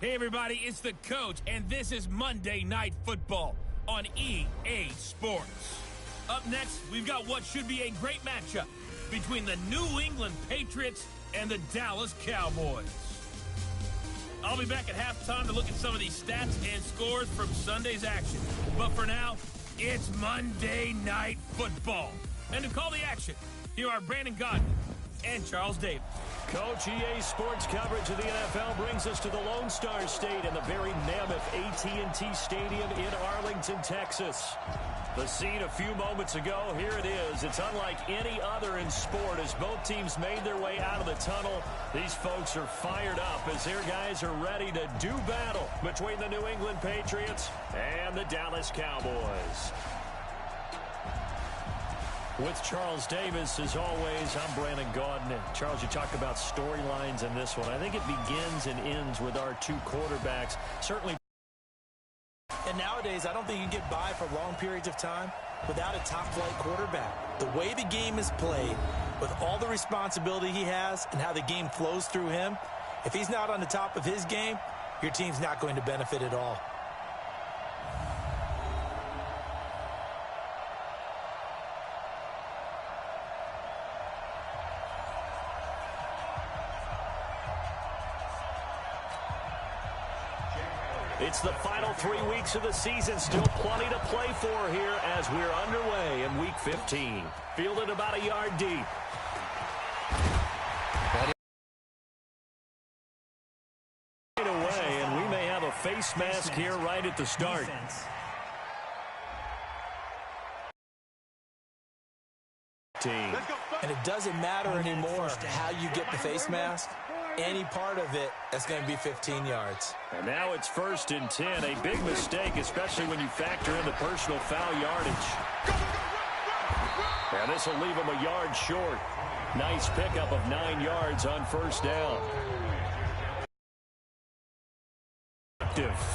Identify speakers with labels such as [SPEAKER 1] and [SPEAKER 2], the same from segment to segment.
[SPEAKER 1] Hey, everybody, it's the coach, and this is Monday Night Football on EA Sports. Up next, we've got what should be a great matchup between the New England Patriots and the Dallas Cowboys. I'll be back at halftime to look at some of these stats and scores from Sunday's action. But for now, it's Monday Night Football. And to call the action, here are Brandon Godden and Charles Davis.
[SPEAKER 2] Coach, EA Sports coverage of the NFL brings us to the Lone Star State and the very mammoth AT&T Stadium in Arlington, Texas. The scene a few moments ago, here it is. It's unlike any other in sport as both teams made their way out of the tunnel. These folks are fired up as their guys are ready to do battle between the New England Patriots and the Dallas Cowboys. With Charles Davis, as always, I'm Brandon Godden. Charles, you talk about storylines in this one. I think it begins and ends with our two quarterbacks. Certainly.
[SPEAKER 3] And nowadays, I don't think you can get by for long periods of time without a top-flight quarterback. The way the game is played, with all the responsibility he has and how the game flows through him, if he's not on the top of his game, your team's not going to benefit at all.
[SPEAKER 2] It's the final 3 weeks of the season. Still plenty to play for here as we're underway in Week 15. Fielded about a yard deep. Right away, and we may have a face mask here right at the start.
[SPEAKER 3] And it doesn't matter anymore how you get the face mask. Any part of it, that's going to be 15 yards.
[SPEAKER 2] And now it's 1st and 10. A big mistake, especially when you factor in the personal foul yardage. And this will leave him a yard short. Nice pickup of 9 yards on 1st down.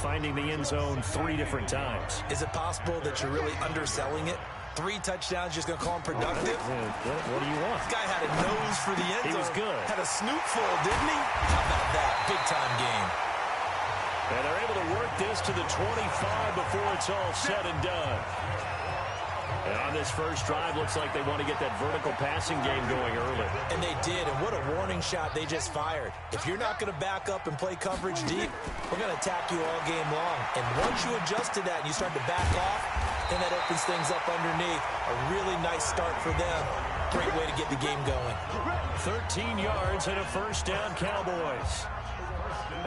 [SPEAKER 2] Finding the end zone 3 different times.
[SPEAKER 3] Is it possible that you're really underselling it? 3 touchdowns, just going to call him productive?
[SPEAKER 2] What do you want?
[SPEAKER 3] This guy had a nose for the end zone.
[SPEAKER 2] He was good.
[SPEAKER 3] Had a snootful, didn't he? How about that? Big-time game.
[SPEAKER 2] And they're able to work this to the 25 before it's all said and done. And on this first drive, looks like they want to get that vertical passing game going early.
[SPEAKER 3] And they did, and what a warning shot they just fired. If you're not going to back up and play coverage deep, we're going to attack you all game long. And once you adjust to that and you start to back off, then that opens things up underneath. A really nice start for them. Great way to get the game going.
[SPEAKER 2] 13 yards and a 1st down, Cowboys.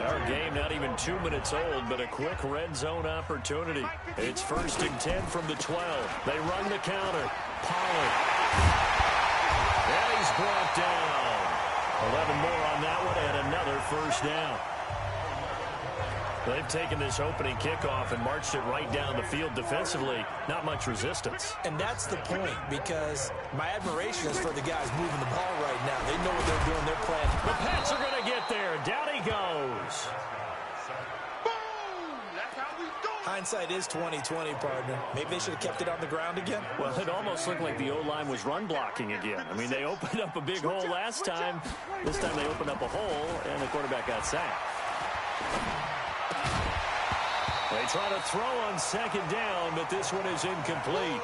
[SPEAKER 2] Our game not even 2 minutes old, but a quick red zone opportunity. It's 1st and 10 from the 12. They run the counter. Pollard. And he's brought down. 11 more on that one and another 1st down. They've taken this opening kickoff and marched it right down the field defensively. Not much resistance.
[SPEAKER 3] And that's the point, because my admiration is for the guys moving the ball right now. They know what they're doing. They're playing.
[SPEAKER 2] The Pats are going to get there. Down he goes.
[SPEAKER 3] Hindsight is 20/20, partner. Maybe they should have kept it on the ground again.
[SPEAKER 2] Well, it almost looked like the O-line was run blocking again. I mean, they opened up a big hole last time. This time they opened up a hole, and the quarterback got sacked. They try to throw on 2nd down, but this one is incomplete.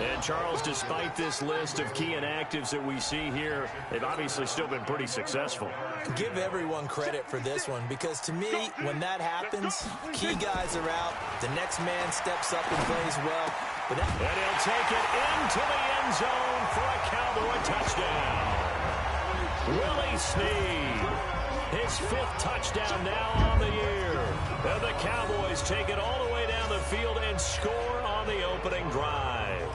[SPEAKER 2] And Charles, despite this list of key inactives that we see here, they've obviously still been pretty successful.
[SPEAKER 3] Give everyone credit for this one, because to me, when that happens, key guys are out, the next man steps up and plays well. And
[SPEAKER 2] he'll take it into the end zone for a Cowboy touchdown. Willie Snead, his 5th touchdown now on the year. And the Cowboys take it all the way down the field and score on the opening drive.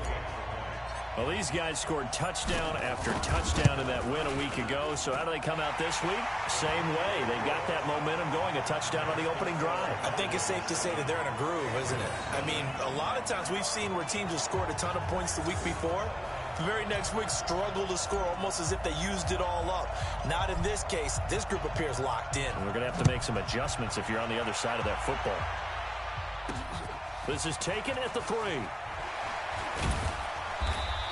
[SPEAKER 2] Well, these guys scored touchdown after touchdown in that win a week ago. So how do they come out this week? Same way. They got that momentum going, a touchdown on the opening drive.
[SPEAKER 3] I think it's safe to say that they're in a groove, isn't it? I mean, a lot of times we've seen where teams have scored a ton of points the week before. The very next week struggle to score almost as if they used it all up. Not in this case. This group appears locked in.
[SPEAKER 2] We're going to have to make some adjustments if you're on the other side of that football. This is taken at the 3.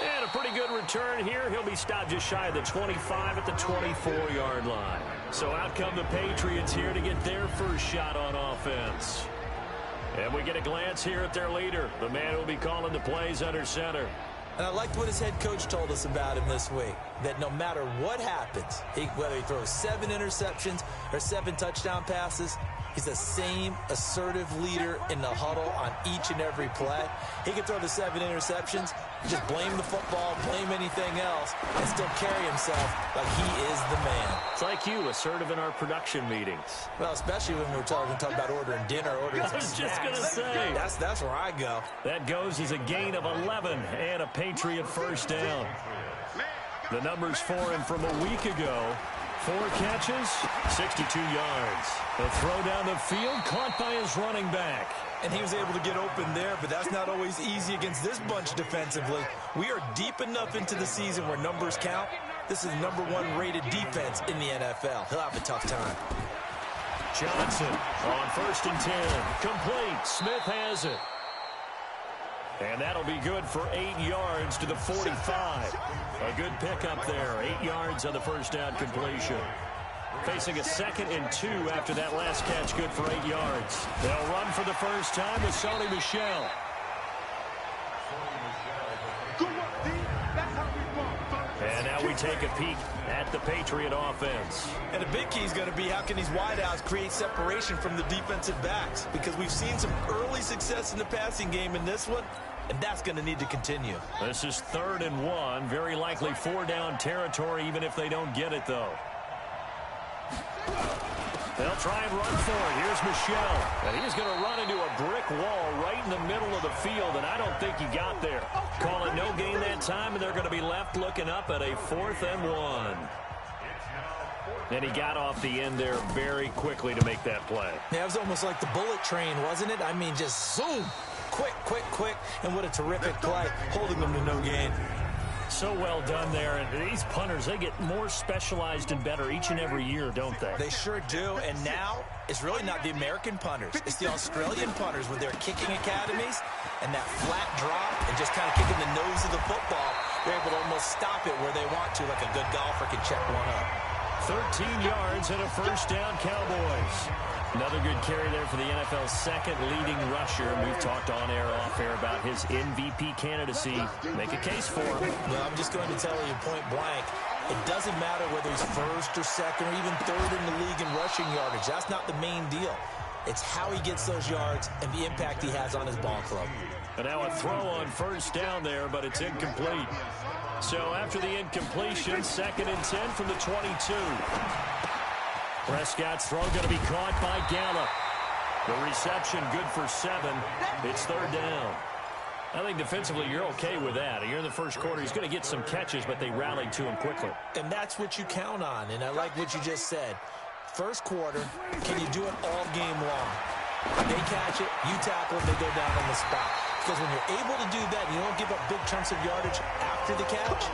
[SPEAKER 2] And a pretty good return here. He'll be stopped just shy of the 25 at the 24-yard line. So out come the Patriots here to get their first shot on offense. And we get a glance here at their leader, the man who will be calling the plays under center.
[SPEAKER 3] And I liked what his head coach told us about him this week, that no matter what happens, whether he throws 7 interceptions or 7 touchdown passes, he's the same assertive leader in the huddle on each and every play. He can throw the 7 interceptions, just blame the football, blame anything else, and still carry himself like he is the man.
[SPEAKER 2] It's like you, assertive in our production meetings.
[SPEAKER 3] Well, especially when we're talking about ordering dinner, ordering
[SPEAKER 2] I was just going to say.
[SPEAKER 3] That's where I go.
[SPEAKER 2] That goes as a gain of 11 and a Patriot first down. The numbers for him from a week ago. 4 catches, 62 yards. The throw down the field, caught by his running back.
[SPEAKER 3] And he was able to get open there, but that's not always easy against this bunch defensively. We are deep enough into the season where numbers count. This is the #1 rated defense in the NFL. He'll have a tough time.
[SPEAKER 2] Johnson on 1st and 10. Complete. Smith has it. And that'll be good for 8 yards to the 45. A good pickup there. 8 yards on the first down completion. Facing a 2nd and 2 after that last catch, good for 8 yards. They'll run for the first time with Sony Michel. And now we take a peek at the Patriot offense.
[SPEAKER 3] And a big key is going to be how can these wideouts create separation from the defensive backs? Because we've seen some early success in the passing game in this one, and that's going to need to continue.
[SPEAKER 2] This is 3rd and 1. Very likely 4-down territory, even if they don't get it, though. They'll try and run for it. Here's Michel. And he's going to run into a brick wall right in the middle of the field, and I don't think he got there. Call it no gain that time, and they're going to be left looking up at a 4th and 1. And he got off the end there very quickly to make that play.
[SPEAKER 3] Yeah, it was almost like the bullet train, wasn't it? I mean, just zoom. Quick, quick, quick. And what a terrific play, holding them to no gain.
[SPEAKER 2] So well done there. And these punters, they get more specialized and better each and every year, don't they?
[SPEAKER 3] They sure do. And now it's really not the American punters. It's the Australian punters with their kicking academies and that flat drop and just kind of kicking the nose of the football. They're able to almost stop it where they want to, like a good golfer can check one up.
[SPEAKER 2] 13 yards and a first down, Cowboys. Another good carry there for the NFL's 2nd leading rusher. And we've talked on air, off air about his MVP candidacy. Make a case for him.
[SPEAKER 3] Well, I'm just going to tell you point blank. It doesn't matter whether he's 1st or 2nd or even 3rd in the league in rushing yardage. That's not the main deal. It's how he gets those yards and the impact he has on his ball club.
[SPEAKER 2] And now a throw on first down there, but it's incomplete. So after the incompletion, 2nd and 10 from the 22. Prescott's throw going to be caught by Gallup. The reception good for 7. It's 3rd down. I think defensively you're okay with that. You're in the first quarter. He's going to get some catches, but they rallied to him quickly.
[SPEAKER 3] And that's what you count on, and I like what you just said. First quarter, can you do it all game long? They catch it, you tackle it, they go down on the spot. Because when you're able to do that, you don't give up big chunks of yardage after the catch.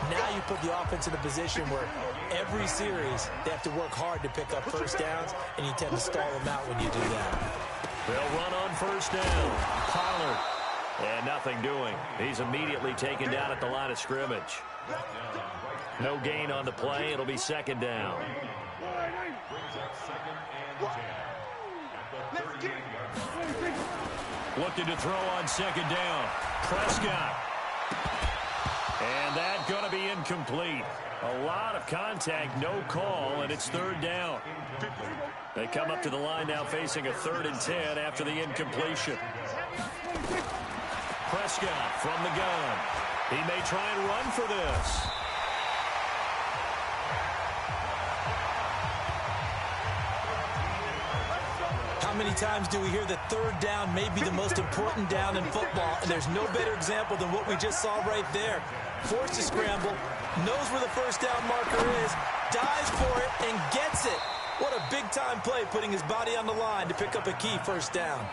[SPEAKER 3] Now you put the offense in a position where every series they have to work hard to pick up first downs, and you tend to stall them out when you do that.
[SPEAKER 2] They'll run on first down. Pollard. And nothing doing. He's immediately taken down at the line of scrimmage. No gain on the play. It'll be 2nd down. Looking to throw on 2nd down. Prescott. And that's going to be incomplete. A lot of contact, no call, and it's 3rd down. They come up to the line now facing a 3rd and 10 after the incompletion. Prescott from the gun. He may try and run for this.
[SPEAKER 3] How many times do we hear that 3rd down may be the most important down in football, and there's no better example than what we just saw right there. Forced to scramble, knows where the first down marker is, dives for it, and gets it. What a big-time play, putting his body on the line to pick up a key first down.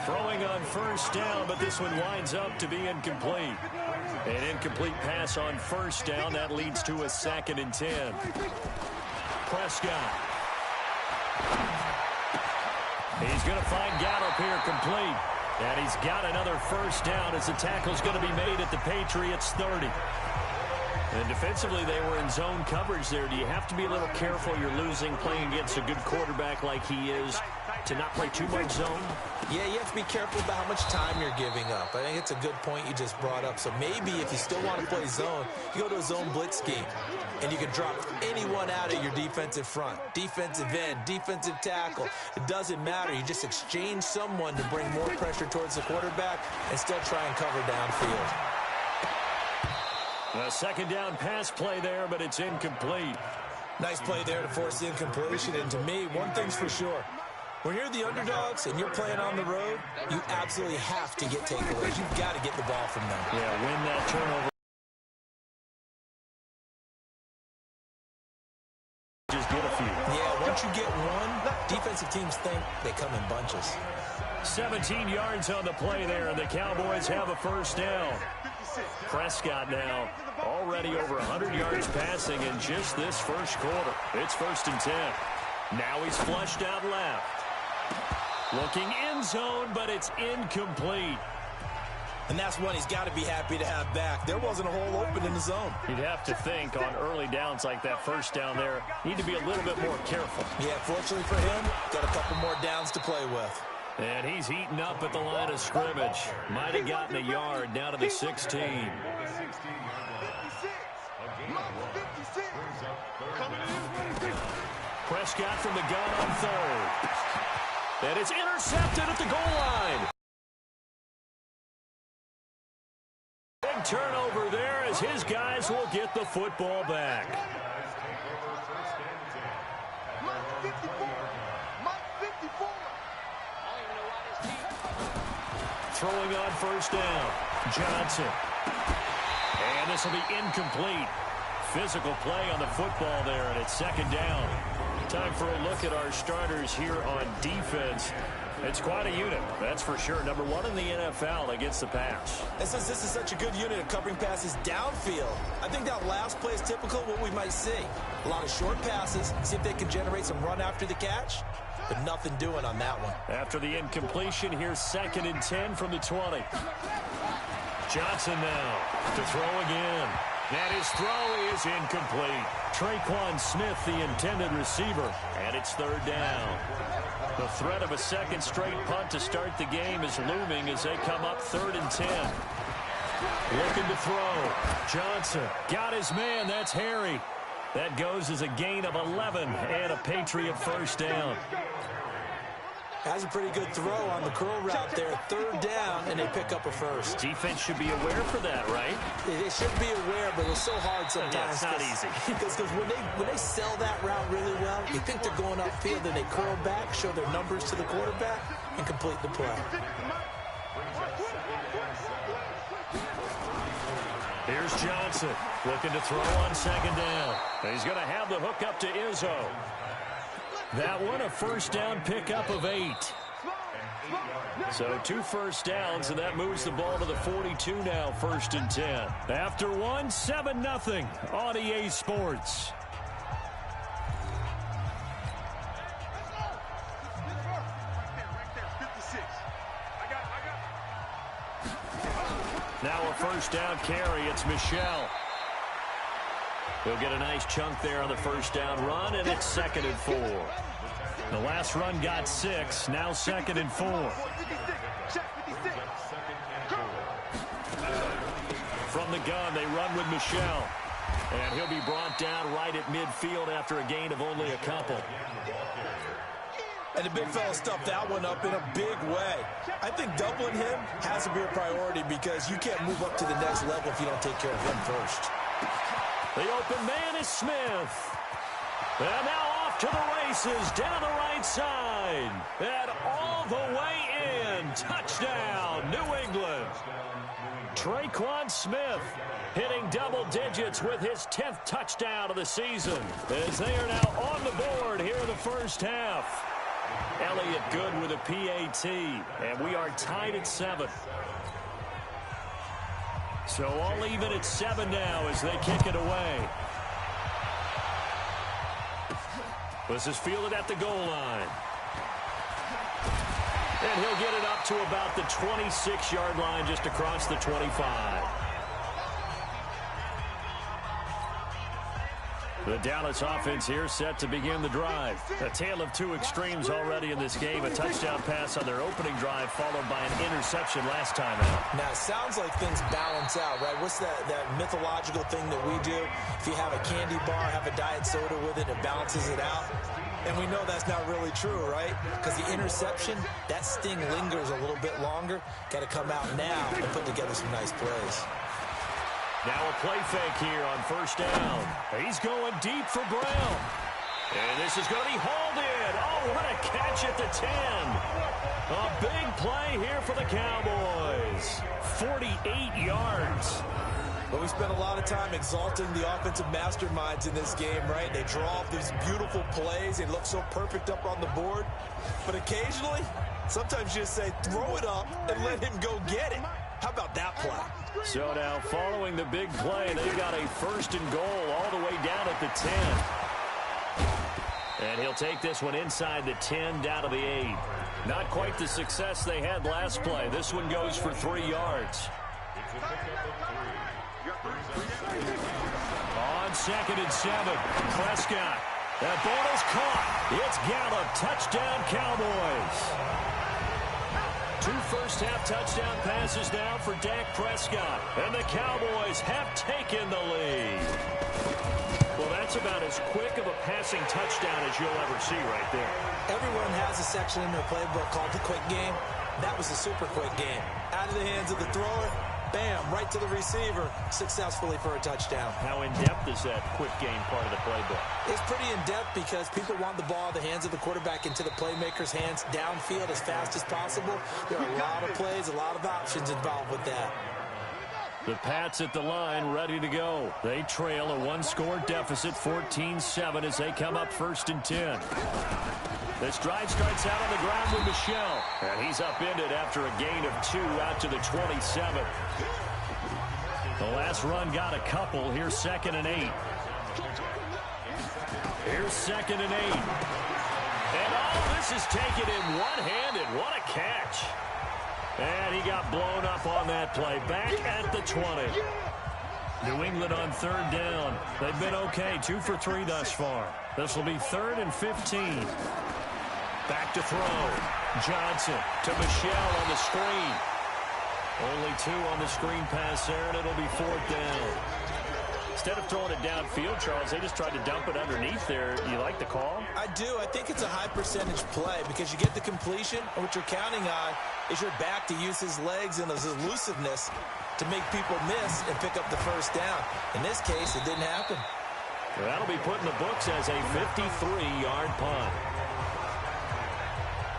[SPEAKER 2] Throwing on first down, but this one winds up to be incomplete. An incomplete pass on first down. That leads to a 2nd and 10. Prescott. He's going to find Gallup here complete. And he's got another first down as the tackle's going to be made at the Patriots 30. And defensively, they were in zone coverage there. Do you have to be a little careful? You're losing playing against a good quarterback like he is to not play too much zone?
[SPEAKER 3] Yeah, you have to be careful about how much time you're giving up. I think it's a good point you just brought up. So maybe if you still want to play zone, you go to a zone blitz scheme. And you can drop anyone out of your defensive front. Defensive end, defensive tackle. It doesn't matter. You just exchange someone to bring more pressure towards the quarterback and still try and cover downfield.
[SPEAKER 2] A second down pass play there, but it's incomplete.
[SPEAKER 3] Nice play there to force the incompletion. And to me, one thing's for sure. When you're the underdogs and you're playing on the road, you absolutely have to get takeaways. You've got to get the ball from them.
[SPEAKER 2] Yeah, win that turnover. Just get a few.
[SPEAKER 3] Yeah, once you get one, defensive teams think they come in bunches.
[SPEAKER 2] 17 yards on the play there, and the Cowboys have a first down. Prescott now already over 100 yards passing in just this first quarter. It's 1st and 10. Now he's flushed out left. Looking end zone, but it's incomplete.
[SPEAKER 3] And that's one he's got to be happy to have back. There wasn't a hole open in the zone.
[SPEAKER 2] You'd have to think on early downs like that first down there, need to be a little bit more careful.
[SPEAKER 3] Yeah, fortunately for him, got a couple more downs to play with.
[SPEAKER 2] And he's heating up at the line of scrimmage. Might have gotten a yard down to the 16. Prescott from the gun on third. And it's intercepted at the goal line. Big turnover there as his guys will get the football back. Throwing on first down. Johnson. And this will be incomplete. Physical play on the football there, and it's second down. Time for a look at our starters here on defense. It's quite a unit, that's for sure. Number one in the NFL against the pass.
[SPEAKER 3] And since this is such a good unit of covering passes downfield, I think that last play is typical of what we might see. A lot of short passes, see if they can generate some run after the catch. But nothing doing on that one.
[SPEAKER 2] After the incompletion, here's 2nd and 10 from the 20. Johnson now to throw again. And his throw is incomplete. Traquan Smith, the intended receiver, and it's 3rd down. The threat of a second straight punt to start the game is looming as they come up 3rd and 10. Looking to throw. Johnson got his man. That's Harry. That goes as a gain of 11 and a Patriot first down.
[SPEAKER 3] Has a pretty good throw on the curl route there. 3rd down, and they pick up a first.
[SPEAKER 2] Defense should be aware for that, right?
[SPEAKER 3] They should be aware, but it's so hard sometimes.
[SPEAKER 2] Yeah, it's not easy.
[SPEAKER 3] Because when they sell that route really well, you think they're going upfield, then they curl back, show their numbers to the quarterback, and complete the play.
[SPEAKER 2] Here's Johnson looking to throw on 2nd down. And he's going to have the hook up to Izzo. That one a first down pickup of 8. So 2 first downs, and that moves the ball to the 42 now, 1st and 10. After one, 7-0 on EA Sports. Now a first down carry. It's Michel. He'll get a nice chunk there on the first down run, and it's 2nd and 4. The last run got 6. Now 2nd and 4. From the gun, they run with Michel. And he'll be brought down right at midfield after a gain of only a couple.
[SPEAKER 3] And the big fella stuffed that one up in a big way. I think doubling him has to be a priority because you can't move up to the next level if you don't take care of him first.
[SPEAKER 2] The open man is Smith. And now off to the races down the right side. And all the way in. Touchdown, New England. Traquan Smith hitting double digits with his 10th touchdown of the season as they are now on the board here in the first half. Elliott Good with a PAT, and we are tied at 7. So all even at 7 now as they kick it away. This is fielded at the goal line. And he'll get it up to about the 26-yard line, just across the 25. The Dallas offense here set to begin the drive. A tale of two extremes already in this game. A touchdown pass on their opening drive, followed by an interception last time out.
[SPEAKER 3] Now, it sounds like things balance out, right? What's that mythological thing that we do? If you have a candy bar, have a diet soda with it, it balances it out. And we know that's not really true, right? Because the interception, that sting lingers a little bit longer. Got to come out now and put together some nice plays.
[SPEAKER 2] Now a play fake here on first down. He's going deep for Brown. And this is going to be hauled in. Oh, what a catch at the 10. A big play here for the Cowboys. 48 yards.
[SPEAKER 3] But we spent a lot of time exalting the offensive masterminds in this game, right? They draw up these beautiful plays. They look so perfect up on the board. But occasionally, sometimes you just say, throw it up and let him go get it. How about that play?
[SPEAKER 2] So now following the big play, they've got a first and goal all the way down at the 10. And he'll take this one inside the 10 down to the 8. Not quite the success they had last play. This one goes for 3 yards. On 2nd and 7, Prescott. That ball is caught. It's Gallup. Touchdown, Cowboys. 2 first-half touchdown passes now for Dak Prescott. And the Cowboys have taken the lead. Well, that's about as quick of a passing touchdown as you'll ever see right there.
[SPEAKER 3] Everyone has a section in their playbook called the quick game. That was a super quick game. Out of the hands of the thrower, bam, right to the receiver, successfully for a touchdown.
[SPEAKER 2] How in-depth is that quick game part of the playbook?
[SPEAKER 3] It's pretty in-depth because people want the ball in the hands of the quarterback into the playmaker's hands downfield as fast as possible. There are a lot of plays, a lot of options involved with that.
[SPEAKER 2] The Pats at the line ready to go. They trail a 1-score deficit, 14-7, as they come up 1st and 10. This drive starts out on the ground with Michel. And he's upended after a gain of 2 out to the 27. The last run got a couple. Here's 2nd and 8. Here's 2nd and 8. And all this is taken in one-handed. What a catch. And he got blown up on that play. Back at the 20. New England on 3rd down. They've been okay. 2 for 3 thus far. This will be 3rd and 15. Back to throw. Johnson to Michel on the screen. Only 2 on the screen pass there, and it'll be 4th down. Instead of throwing it downfield, Charles, they just tried to dump it underneath there. Do you like the call?
[SPEAKER 3] I do. I think it's a high percentage play because you get the completion, and what you're counting on is your back to use his legs and his elusiveness to make people miss and pick up the first down. In this case, it didn't happen.
[SPEAKER 2] Well, that'll be put in the books as a 53-yard punt.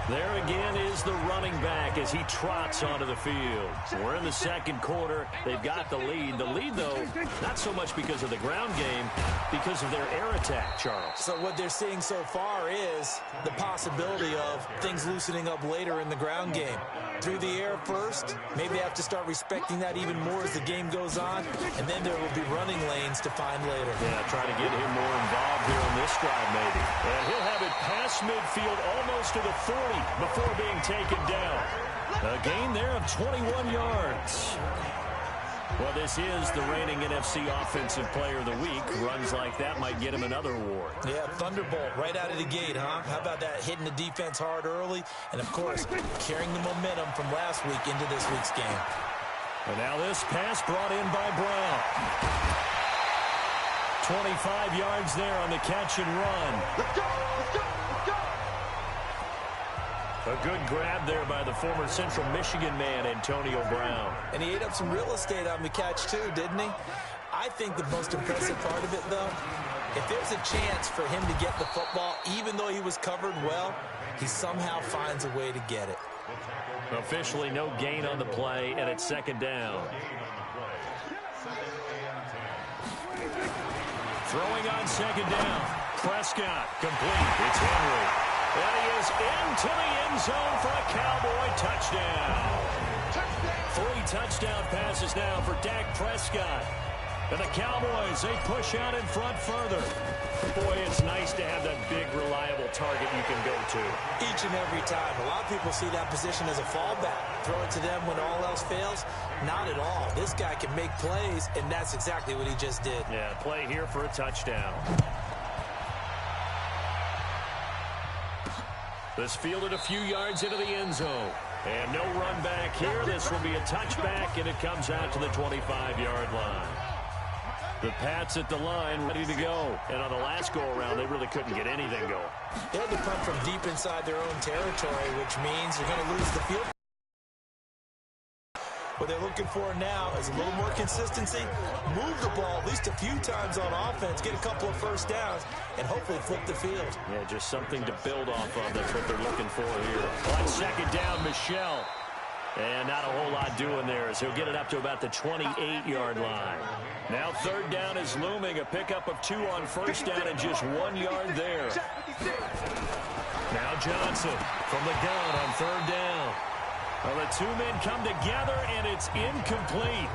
[SPEAKER 2] There again is the running back as he trots onto the field. We're in the 2nd quarter. They've got the lead. The lead, though, not so much because of the ground game, because of their air attack, Charles.
[SPEAKER 3] So what they're seeing so far is the possibility of things loosening up later in the ground game. Through the air first, maybe they have to start respecting that even more as the game goes on, and then there will be running lanes to find later.
[SPEAKER 2] Yeah, try to get him more involved here on this drive, maybe. And he'll have it past midfield almost to the 40. Before being taken down. A gain there of 21 yards. Well, this is the reigning NFC Offensive Player of the Week. Runs like that might get him another award.
[SPEAKER 3] Yeah, Thunderbolt right out of the gate, huh? How about that, hitting the defense hard early? And, of course, carrying the momentum from last week into this week's game.
[SPEAKER 2] And now this pass brought in by Brown. 25 yards there on the catch and run.
[SPEAKER 4] Let's go! Let's go! Let's go!
[SPEAKER 2] A good grab there by the former Central Michigan man, Antonio Brown.
[SPEAKER 3] And he ate up some real estate on the catch, too, didn't he? I think the most impressive part of it, though, if there's a chance for him to get the football, even though he was covered well, he somehow finds a way to get it.
[SPEAKER 2] Officially no gain on the play, and it's 2nd down. Throwing on 2nd down. Prescott complete. It's Henry. And he is into the end zone for a Cowboy touchdown. 3 touchdown passes now for Dak Prescott. And the Cowboys, they push out in front further. Boy, it's nice to have that big, reliable target you can go to.
[SPEAKER 3] Each and every time. A lot of people see that position as a fallback. Throw it to them when all else fails. Not at all. This guy can make plays, and that's exactly what he just did.
[SPEAKER 2] Yeah, play here for a touchdown. This fielded a few yards into the end zone. And no run back here. This will be a touchback, and it comes out to the 25-yard line. The Pats at the line ready to go. And on the last go-around, they really couldn't get anything going.
[SPEAKER 3] They had to punt from deep inside their own territory, which means they're going to lose the field. What they're looking for now is a little more consistency, move the ball at least a few times on offense, get a couple of first downs, and hopefully flip the field.
[SPEAKER 2] Yeah, just something to build off of. That's what they're looking for here. On second down, Michel. And not a whole lot doing there as he'll get it up to about the 28-yard line. Now third down is looming. A pickup of 2 on first down and just 1 yard there. Now Johnson from the gun on third down. Well, the two men come together, and it's incomplete.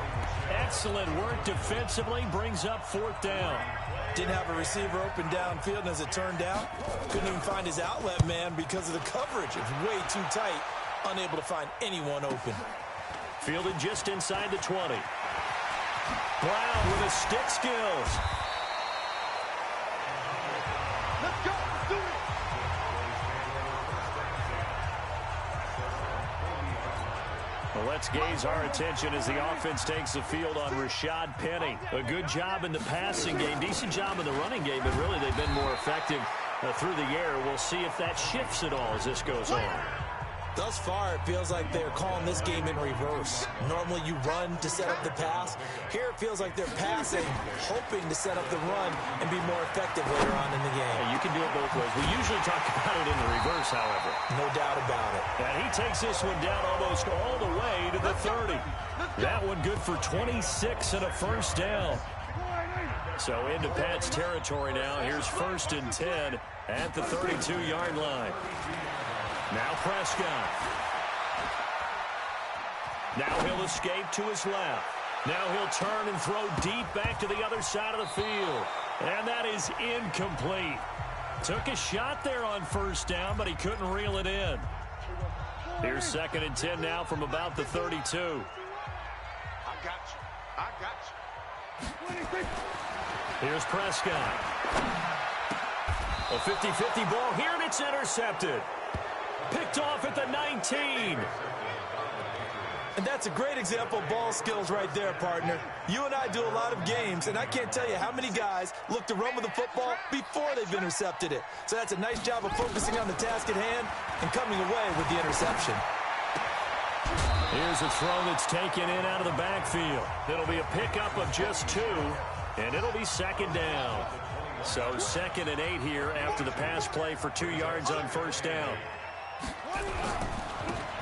[SPEAKER 2] Excellent work defensively. Brings up fourth down.
[SPEAKER 3] Didn't have a receiver open downfield, and as it turned out, couldn't even find his outlet man because of the coverage. It's way too tight. Unable to find anyone open.
[SPEAKER 2] Fielded just inside the 20. Brown with his stick skills.
[SPEAKER 4] Let's go. Do it.
[SPEAKER 2] Well, let's gaze our attention as the offense takes the field on Rashad Penny. A good job in the passing game, decent job in the running game, but really they've been more effective through the air. We'll see if that shifts at all as this goes on.
[SPEAKER 3] Thus far, it feels like they're calling this game in reverse. Normally you run to set up the pass. Here it feels like they're passing, hoping to set up the run and be more effective later on in the game.
[SPEAKER 2] Yeah, you can do it both ways. We usually talk about it in the reverse, however.
[SPEAKER 3] No doubt about it.
[SPEAKER 2] And he takes this one down almost all the way to the 30. That one good for 26 and a first down. So into Pat's territory now. Here's 1st and 10 at the 32-yard line. Now Prescott. Now he'll escape to his left. Now he'll turn and throw deep back to the other side of the field. And that is incomplete. Took a shot there on first down, but he couldn't reel it in. Here's 2nd and 10 now from about the 32.
[SPEAKER 4] I got you. I got you.
[SPEAKER 2] Here's Prescott. A 50-50 ball here, and it's intercepted. Picked off at the 19.
[SPEAKER 3] And that's a great example of ball skills right there, partner. You and I do a lot of games, and I can't tell you how many guys look to run with the football before they've intercepted it. So that's a nice job of focusing on the task at hand and coming away with the interception.
[SPEAKER 2] Here's a throw that's taken in out of the backfield. It'll be a pickup of just 2, and it'll be 2nd down. So 2nd and 8 here after the pass play for 2 yards on first down.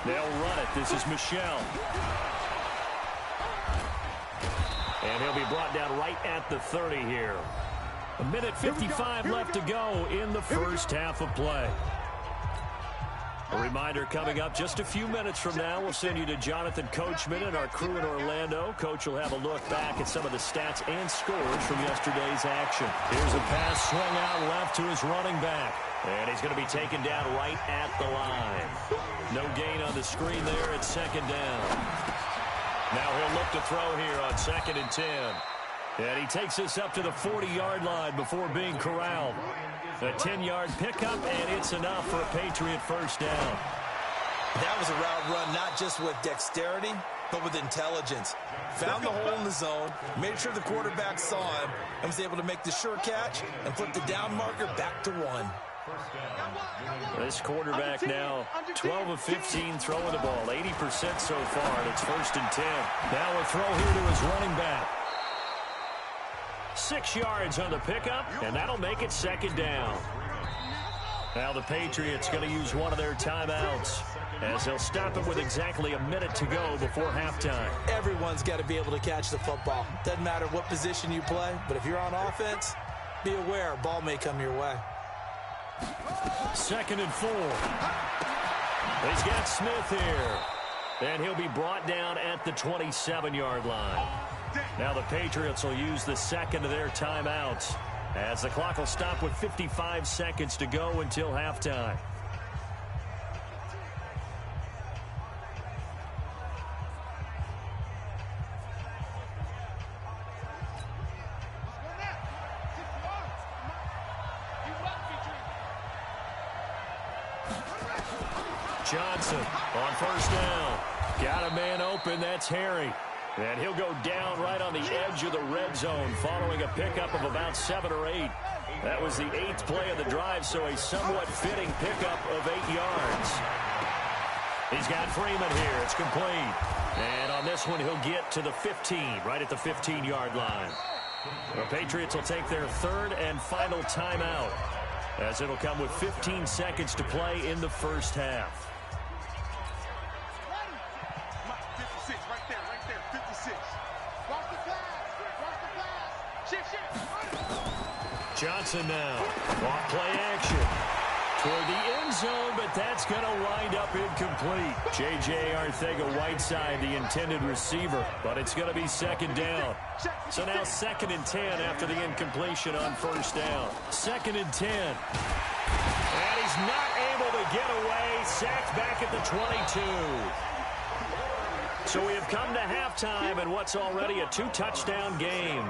[SPEAKER 2] They'll run it. This is Michel. And he'll be brought down right at the 30 here. 1:55 left to go in the first half of play. A reminder coming up just a few minutes from now. We'll send you to Jonathan Coachman and our crew in Orlando. Coach will have a look back at some of the stats and scores from yesterday's action. Here's a pass swung out left to his running back. And he's going to be taken down right at the line. No gain on the screen there at 2nd down. Now he'll look to throw here on 2nd and 10. And he takes this up to the 40-yard line before being corralled. A 10-yard pickup, and it's enough for a Patriot first down.
[SPEAKER 3] That was a route run not just with dexterity, but with intelligence. Found the hole in the zone, made sure the quarterback saw him, and was able to make the sure catch and flip the down marker back to 1.
[SPEAKER 2] This quarterback now 12 of 15 throwing the ball, 80% so far, and it's 1st and 10. Now a throw here to his running back. 6 yards on the pickup, and that'll make it 2nd down. Now the Patriots going to use one of their timeouts as they'll stop it with exactly a minute to go before halftime.
[SPEAKER 3] Everyone's got to be able to catch the football. Doesn't matter what position you play, but if you're on offense, be aware a ball may come your way.
[SPEAKER 2] 2nd and 4. He's got Smith here. And he'll be brought down at the 27-yard line. Now the Patriots will use the second of their timeouts as the clock will stop with 55 seconds to go until halftime. Johnson on first down. Got a man open. That's Harry. And he'll go down right on the edge of the red zone following a pickup of about 7 or 8. That was the 8th play of the drive, so a somewhat fitting pickup of 8 yards. He's got Freeman here. It's complete. And on this one, he'll get to the 15, right at the 15-yard line. The Patriots will take their third and final timeout, as it'll come with 15 seconds to play in the first half. Johnson now. Off play action. Toward the end zone, but that's going to wind up incomplete. J.J. Arcega-Whiteside, the intended receiver, but it's going to be second down. So now 2nd and 10 after the incompletion on first down. 2nd and 10. And he's not able to get away. Sacked back at the 22. So we have come to halftime in what's already a 2-touchdown game.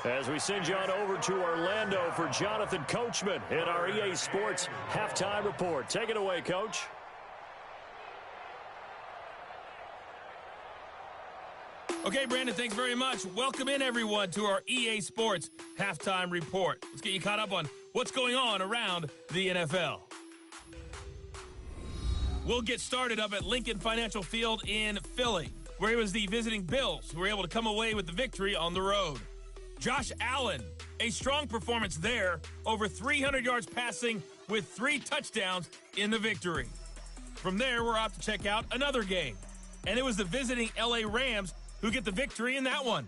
[SPEAKER 2] As we send you on over to Orlando for Jonathan Coachman in our EA Sports Halftime Report. Take it away, Coach.
[SPEAKER 1] Okay, Brandon, thanks very much. Welcome in, everyone, to our EA Sports Halftime Report. Let's get you caught up on what's going on around the NFL. We'll get started up at Lincoln Financial Field in Philly, where it was the visiting Bills who were able to come away with the victory on the road. Josh Allen, a strong performance there, over 300 yards passing with 3 touchdowns in the victory. From there, we're off to check out another game, and it was the visiting LA Rams who get the victory in that one.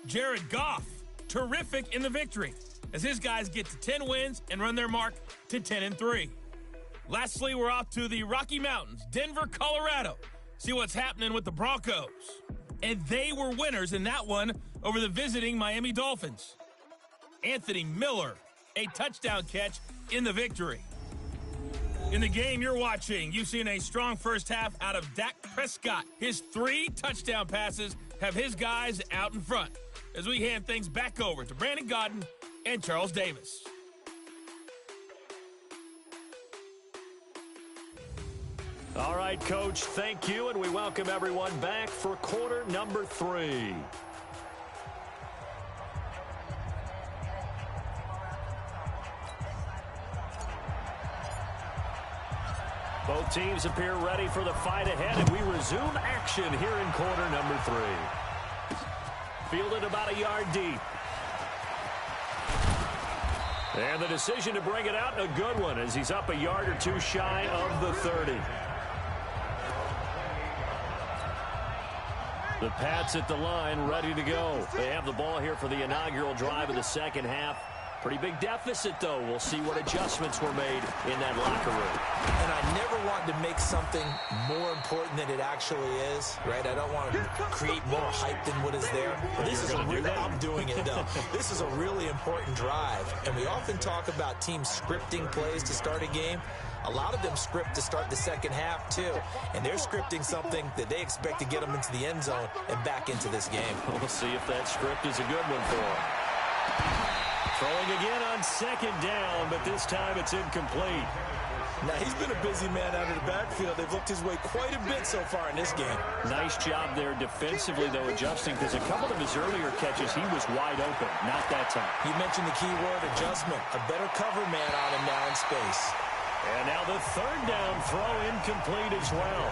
[SPEAKER 1] Jared Goff, terrific in the victory, as his guys get to 10 wins and run their mark to 10-3. Lastly, we're off to the Rocky Mountains, Denver, Colorado, see what's happening with the Broncos. And they were winners in that one over the visiting Miami Dolphins. Anthony Miller, a touchdown catch in the victory. In the game you're watching, you've seen a strong first half out of Dak Prescott. His 3 touchdown passes have his guys out in front, as we hand things back over to Brandon Godden and Charles Davis.
[SPEAKER 2] All right, Coach, thank you, and we welcome everyone back for quarter number 3. Both teams appear ready for the fight ahead, and we resume action here in quarter number 3. Fielded about a yard deep. And the decision to bring it out, a good one, as he's up a yard or 2 shy of the 30. The Pats at the line, ready to go. They have the ball here for the inaugural drive of the second half. Pretty big deficit, though. We'll see what adjustments were made in that locker room.
[SPEAKER 3] And I never want to make something more important than it actually is, right? I don't want to create more hype than what is there. But this is I'm doing it, though. This is a really important drive. And we often talk about teams scripting plays to start a game. A lot of them script to start the second half, too. And they're scripting something that they expect to get them into the end zone and back into this game.
[SPEAKER 2] We'll see if that script is a good one for them. Throwing again on second down, but this time it's incomplete.
[SPEAKER 3] Now, he's been a busy man out of the backfield. They've looked his way quite a bit so far in this game.
[SPEAKER 2] Nice job there defensively, though, adjusting, because a couple of his earlier catches, he was wide open. Not that time.
[SPEAKER 3] You mentioned the key word, adjustment. A better cover man on him now in space.
[SPEAKER 2] And now the third down throw incomplete as well.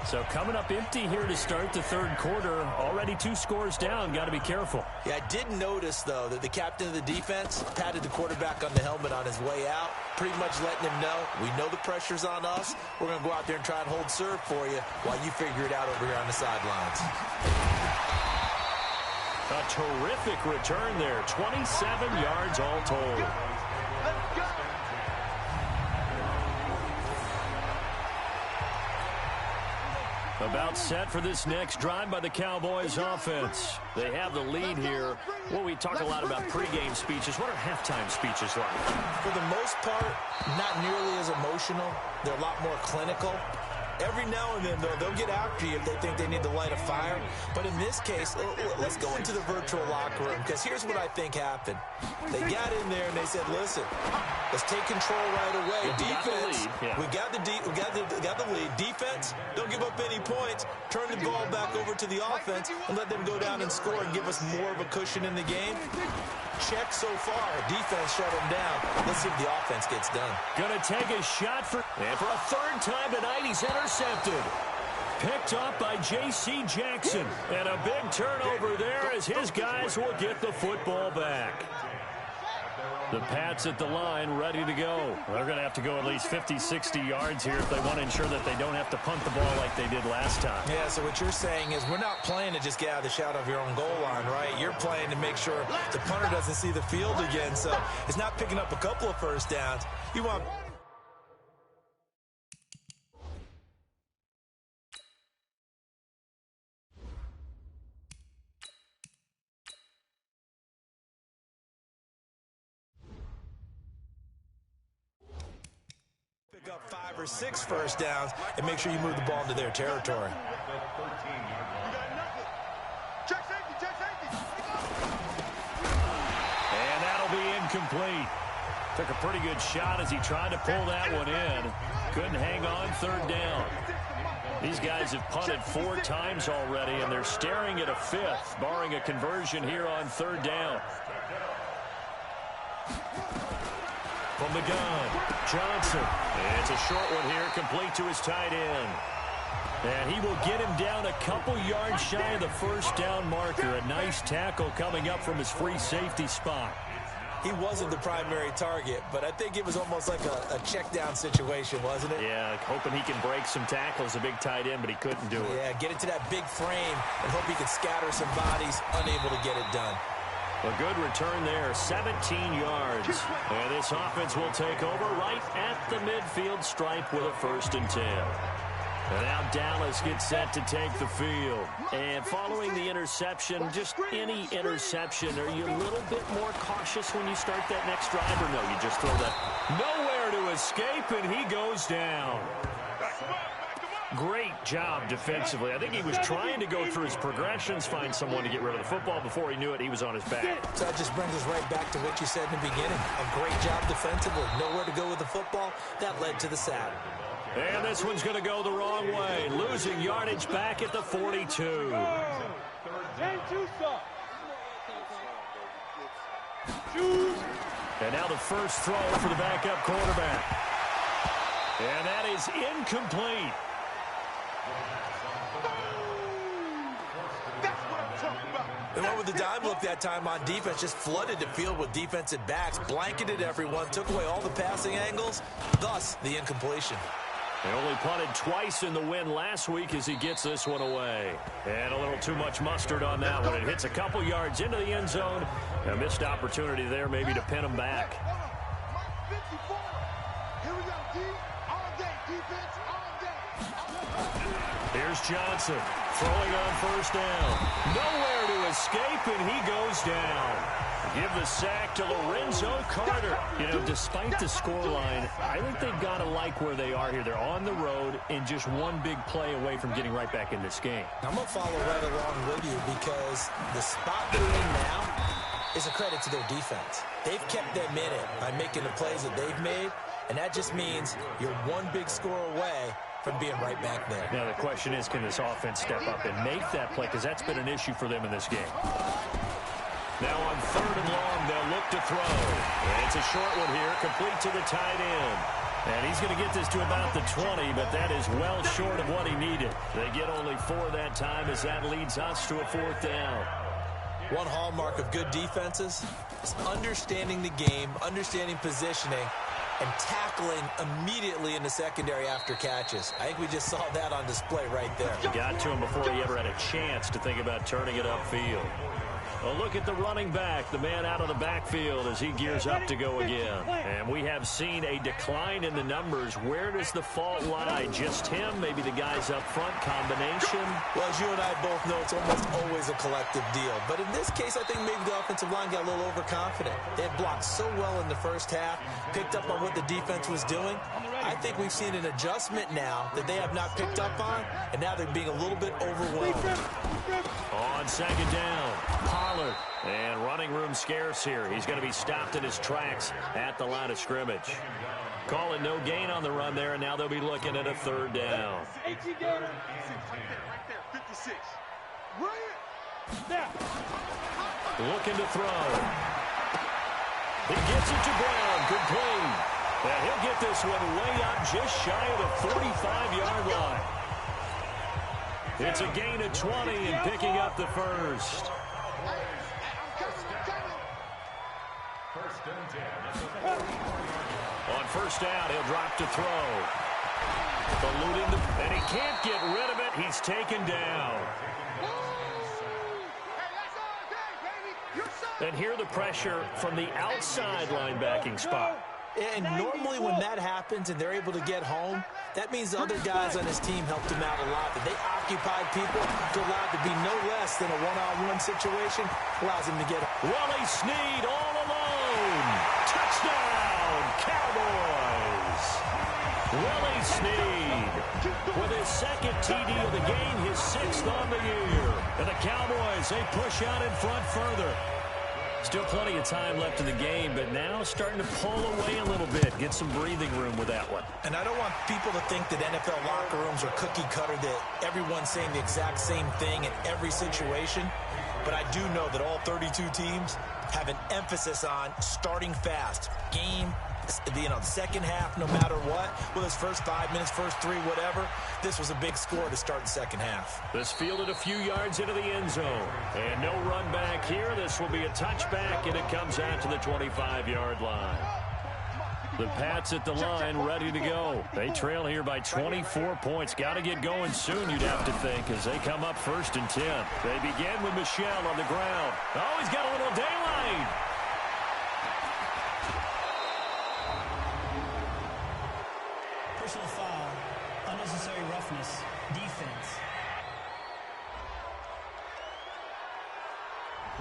[SPEAKER 2] So coming up empty here to start the third quarter. Already 2 scores down. Got to be careful.
[SPEAKER 3] Yeah, I did notice, though, that the captain of the defense patted the quarterback on the helmet on his way out, pretty much letting him know, we know the pressure's on us. We're going to go out there and try and hold serve for you while you figure it out over here on the sidelines.
[SPEAKER 2] A terrific return there. 27 yards all told. About set for this next drive by the Cowboys offense. They have the lead here. Well, we talk a lot about pregame speeches. What are halftime speeches like?
[SPEAKER 3] For the most part, not nearly as emotional. They're a lot more clinical. Every now and then, though, they'll get after you if they think they need to light a fire. But in this case, let's go into the virtual locker room, because here's what I think happened. They got in there and they said, listen, let's take control right away. Defense, we got the lead. Defense, don't give up any points. Turn the ball back over to the offense and let them go down and score and give us more of a cushion in the game. Check so far. Defense shut them down. Let's see if the offense gets done.
[SPEAKER 2] Gonna take a shot and for a third time tonight, he's intercepted. Picked up by J.C. Jackson. And a big turnover there as his guys will get the football back. The Pats at the line, ready to go. They're going to have to go at least 50, 60 yards here if they want to ensure that they don't have to punt the ball like they did last time.
[SPEAKER 3] Yeah, so what you're saying is we're not playing to just get out of the shadow of your own goal line, right? You're playing to make sure the punter doesn't see the field again. So it's not picking up a couple of first downs. You want... up 5 or 6 first downs and make sure you move the ball into their territory.
[SPEAKER 2] And that'll be incomplete. Took a pretty good shot as he tried to pull that one in. Couldn't hang on third down. These guys have punted 4 times already, and they're staring at a 5th, barring a conversion here on third down. From the gun, Johnson. And it's a short one here, complete to his tight end. And he will get him down a couple yards shy of the first down marker. A nice tackle coming up from his free safety spot.
[SPEAKER 3] He wasn't the primary target, but I think it was almost like a check down situation, wasn't it?
[SPEAKER 2] Yeah, hoping he can break some tackles, a big tight end, but he couldn't do it.
[SPEAKER 3] Yeah, get into that big frame and hope he can scatter some bodies, unable to get it done.
[SPEAKER 2] A good return there, 17 yards. And this offense will take over right at the midfield stripe with a 1st and 10. And now Dallas gets set to take the field. And following the interception, just any interception, are you a little bit more cautious when you start that next drive, or no, you just throw that? Nowhere to escape, and he goes down. Great job defensively. I think he was trying to go through his progressions, find someone to get rid of the football. Before he knew it, he was on his back.
[SPEAKER 3] So that just brings us right back to what you said in the beginning. A great job defensively. Nowhere to go with the football. That led to the sack.
[SPEAKER 2] And this one's going to go the wrong way. Losing yardage back at the 42. And now the first throw for the backup quarterback. And that is incomplete.
[SPEAKER 3] They went with the dime look that time on defense, just flooded the field with defensive backs, blanketed everyone, took away all the passing angles, thus the incompletion.
[SPEAKER 2] They only punted twice in the win last week as he gets this one away. And a little too much mustard on that one. It hits a couple yards into the end zone. A missed opportunity there maybe to pin him back. Here's Johnson throwing on first down. Nowhere to escape, and he goes down. Give the sack to Lorenzo Carter. You know, despite the scoreline, I think they've got to like where they are here. They're on the road and just one big play away from getting right back in this game.
[SPEAKER 3] I'm going to follow right along with you because the spot they're in now is a credit to their defense. They've kept them in it by making the plays that they've made, and that just means you're one big score away from being right back there.
[SPEAKER 2] Now the question is, can this offense step up and make that play? Because that's been an issue for them in this game. Now on 3rd and long, they'll look to throw. And it's a short one here, complete to the tight end. And he's going to get this to about the 20, but that is well short of what he needed. They get only 4 that time as that leads us to a 4th down.
[SPEAKER 3] One hallmark of good defenses is understanding the game, understanding positioning, and tackling immediately in the secondary after catches. I think we just saw that on display right there.
[SPEAKER 2] He got to him before he ever had a chance to think about turning it upfield. A look at the running back, the man out of the backfield as he gears up to go again. And we have seen a decline in the numbers. Where does the fault lie? Just him? Maybe the guys up front? Combination?
[SPEAKER 3] Well, as you and I both know, it's almost always a collective deal. But in this case, I think maybe the offensive line got a little overconfident. They had blocked so well in the first half, picked up on what the defense was doing. I think we've seen an adjustment now that they have not picked up on, and now they're being a little bit overwhelmed.
[SPEAKER 2] On second down, Pollard. And running room scarce here. He's going to be stopped in his tracks at the line of scrimmage. Call it no gain on the run there, and now they'll be looking at a third down. Looking to throw. He gets it to Brown. Complete. And he'll get this one way up just shy of the 45-yard line. It's a gain of 20 and picking up the first. On first down, he'll drop to throw. Eluding and he can't get rid of it. He's taken down. And here the pressure from the outside linebacking spot.
[SPEAKER 3] And normally when that happens and they're able to get home, that means the other guys on his team helped him out a lot. That they occupied people to allow it to be no less than a one-on-one situation, allows him to get home.
[SPEAKER 2] Willie Snead all alone. Touchdown, Cowboys. Willie Snead with his second TD of the game, his sixth on the year. And the Cowboys, they push out in front further. Still plenty of time left in the game, but now starting to pull away a little bit. Get some breathing room with that one.
[SPEAKER 3] And I don't want people to think that NFL locker rooms are cookie cutter, that everyone's saying the exact same thing in every situation. But I do know that all 32 teams have an emphasis on starting fast. Game, the second half, no matter what. Well, his first 5 minutes, first 3, whatever. This was a big score to start the second half.
[SPEAKER 2] This fielded a few yards into the end zone. And no run back here. This will be a touchback, and it comes out to the 25-yard line. The Pats at the line, ready to go. They trail here by 24 points. Got to get going soon, you'd have to think, as they come up 1st and 10. They begin with Michel on the ground. Oh, he's got a little daylight.
[SPEAKER 5] Personal foul, unnecessary roughness, defense.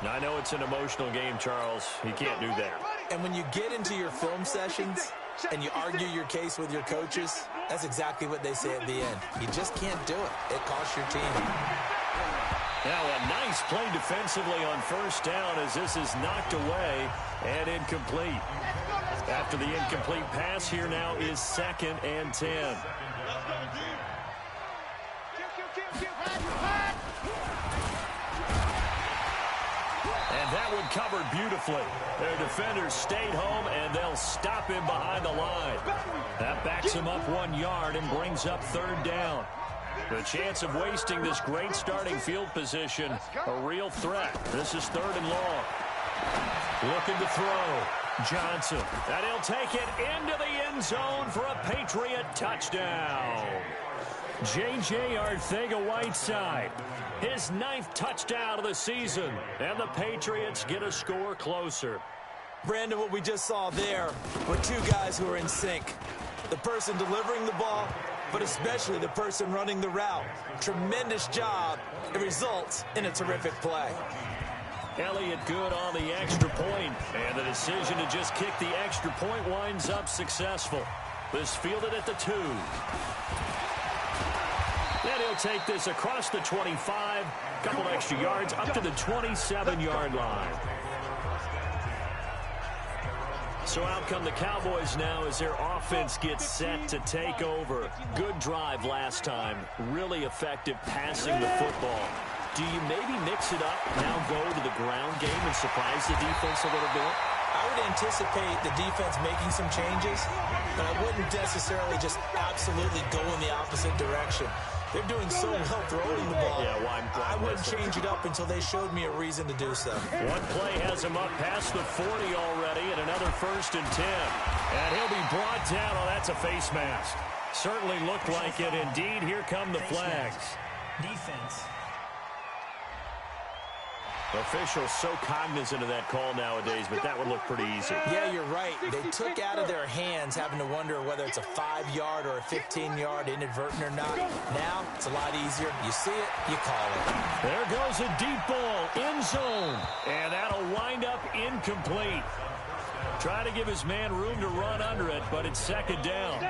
[SPEAKER 2] I know it's an emotional game, Charles. You can't do that.
[SPEAKER 3] And when you get into your film sessions and you argue your case with your coaches, that's exactly what they say at the end. You just can't do it. It costs your team.
[SPEAKER 2] Now a nice play defensively on first down as this is knocked away and incomplete. After the incomplete pass, here now is 2nd and 10. And that one covered beautifully. Their defenders stayed home, and they'll stop him behind the line. That backs him up 1 yard and brings up 3rd down. The chance of wasting this great starting field position, a real threat. This is 3rd and long. Looking to throw. Johnson. And he'll take it into the end zone for a Patriot touchdown. J.J. Arcega-Whiteside, his 9th touchdown of the season, and the Patriots get a score closer.
[SPEAKER 3] Brandon, what we just saw there were two guys who are in sync. The person delivering the ball, but especially the person running the route. Tremendous job. It results in a terrific play.
[SPEAKER 2] Elliott good on the extra point, and the decision to just kick the extra point winds up successful. This fielded at the 2. And he'll take this across the 25, couple extra yards up to the 27-yard line. So out come the Cowboys now as their offense gets set to take over. Good drive last time. Really effective passing the football. Do you maybe mix it up, now go to the ground game and surprise the defense a little bit?
[SPEAKER 3] I would anticipate the defense making some changes, but I wouldn't necessarily just absolutely go in the opposite direction. They're doing so well throwing the ball.
[SPEAKER 2] Yeah, why
[SPEAKER 3] I wouldn't change it up until they showed me a reason to do so.
[SPEAKER 2] One play has him up past the 40 already, and another 1st and 10. And he'll be brought down. Oh, that's a face mask. Certainly looked like it. Indeed, here come the flags.
[SPEAKER 5] Defense.
[SPEAKER 2] Officials so cognizant of that call nowadays, but that would look pretty easy.
[SPEAKER 3] Yeah, you're right. They took out of their hands having to wonder whether it's a 5-yard or a 15-yard, inadvertent or not. Now, it's a lot easier. You see it, you call it.
[SPEAKER 2] There goes a deep ball, end zone, and that'll wind up incomplete. Trying to give his man room to run under it, but it's second down.